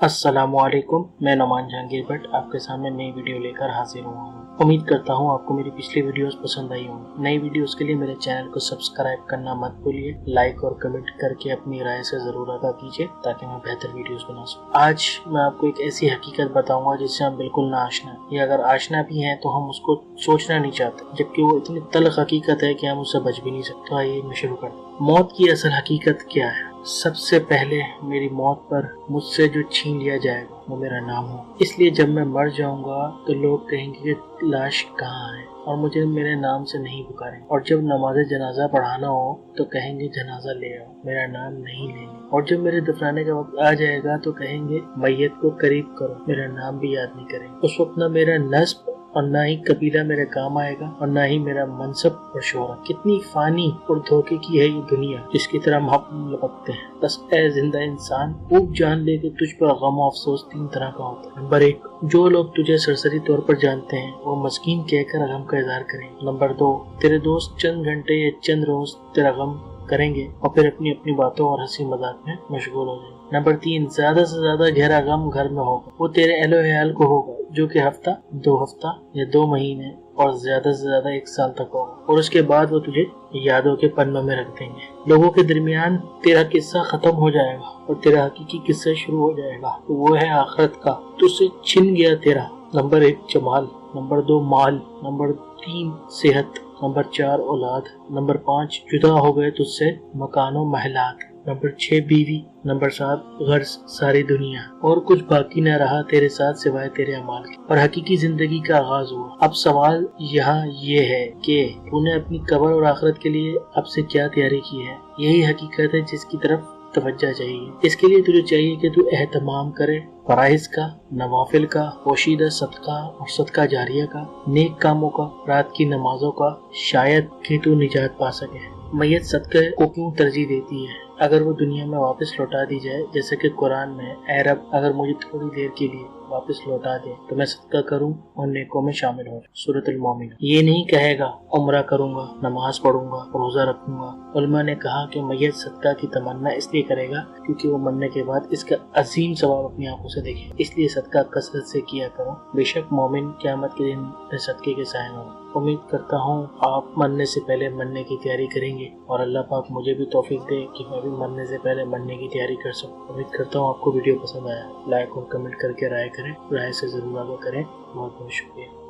अस्सलामुअलैकुम, मैं नोमान जहांगीर भट्ट आपके सामने नई वीडियो लेकर हाजिर हुआ हूँ। उम्मीद करता हूँ आपको मेरी पिछली वीडियोस पसंद आई होंगी। नई वीडियोस के लिए मेरे चैनल को सब्सक्राइब करना मत भूलिए। लाइक और कमेंट करके अपनी राय से जरूर आगाह कीजिए ताकि मैं बेहतर वीडियोस बना सकूँ। आज मैं आपको एक ऐसी हकीकत बताऊंगा जिससे हम बिल्कुल ना आशना है, या अगर आशना भी है तो हम उसको सोचना नहीं चाहते, जबकि वो इतनी तल्ख हकीकत है कि हम उससे बच भी नहीं सकते। तो आइए मैं शुरू करता हूँ। मौत की असल हकीकत क्या है? सबसे पहले मेरी मौत पर मुझसे जो छीन लिया जाएगा वो मेरा नाम हो। इसलिए जब मैं मर जाऊंगा तो लोग कहेंगे कि लाश कहाँ है, और मुझे मेरे नाम से नहीं पुकारेंगे। और जब नमाज जनाजा पढ़ाना हो तो कहेंगे जनाजा ले आओ, मेरा नाम नहीं लेंगे। और जब मेरे दफनाने का वक्त आ जाएगा तो कहेंगे मैयत को करीब करो, मेरा नाम भी याद नहीं करेंगे। उस वक्त न मेरा नस्ब और ना ही कबीला मेरे काम आएगा और ना ही मेरा मनसब और शोहरत। कितनी फानी और धोखे की है ये दुनिया जिसकी तरह हम लपकते हैं। बस ऐ जिंदा इंसान, खूब जान ले कि तुझ पर गम और अफसोस तीन तरह का होता है। नंबर 1, जो लोग तुझे सरसरी तौर पर जानते हैं वो मस्कीन कहकर गम का इजहार करेंगे। नंबर 2, तेरे दोस्त चंद घंटे या चंद रोज तेरा गम करेंगे और फिर अपनी अपनी बातों और हंसी मजाक में मशगूल हो जाएंगे। नंबर 3, ज्यादा से ज्यादा गहरा गम घर में होगा, वो तेरे अहलो अयाल को होगा, जो कि हफ्ता, 2 हफ्ता या 2 महीने और ज्यादा से ज्यादा 1 साल तक होगा। और उसके बाद वो तुझे यादों के पन्नों में रख देंगे। लोगों के दरमियान तेरा किस्सा खत्म हो जाएगा और तेरा हकीकी किस्सा शुरू हो जाएगा, तो वो है आखिरत का। तुझसे छिन गया तेरा नंबर 1 जमाल, नंबर 2 माल, नंबर 3 सेहत, नंबर 4 औलाद, नंबर 5 जुदा हो गए तुझसे मकानों महलात, नंबर 6 बीवी, नंबर 7 गर्ज सारी दुनिया, और कुछ बाकी न रहा तेरे साथ सिवाय तेरे अमाल के, और हकीकी जिंदगी का आगाज हुआ। अब सवाल यहाँ ये है कि तूने अपनी कब्र और आखिरत के लिए अब से क्या तैयारी की है? यही हकीकत है जिसकी तरफ तवज्जो चाहिए। इसके लिए तुझे चाहिए कि तू एहतमाम करे फराइज का, नवाफिल का, पोशीदा सदका और सदका जारिया का, नेक कामों का, रात की नमाजों का, शायद कि तू निजात पा सके। मैयत सदक़े को क्यों तरजीह देती है? अगर वो दुनिया में वापस लौटा दी जाए, जैसे कि कुरान में, ऐ रब अगर मुझे थोड़ी देर के लिए वापस लौटा दे तो मैं सदका करूं और नेकों में शामिल हो। सूरतुल मोमिन। ये नहीं कहेगा उम्रा करूंगा, नमाज पढ़ूंगा, रोजा रखूंगा। उलमा ने कहा कि मैयत सदका की तमन्ना इसलिए करेगा क्योंकि वो मरने के बाद इसका अजीम सवाब अपनी आंखों से देखे, इसलिए सदका कसरत से किया करो। बेशक मोमिन क़यामत के दिन सदके के साए होंगे। उम्मीद करता हूँ आप मरने से पहले मरने की तैयारी करेंगे और अल्लाह पाक मुझे भी तौफीक दे कि मैं भी मरने से पहले मरने की तैयारी कर सकूँ। उम्मीद करता हूँ आपको वीडियो पसंद आया। लाइक और कमेंट करके राय करें, राय से जरूर आगाह करें। बहुत बहुत शुक्रिया।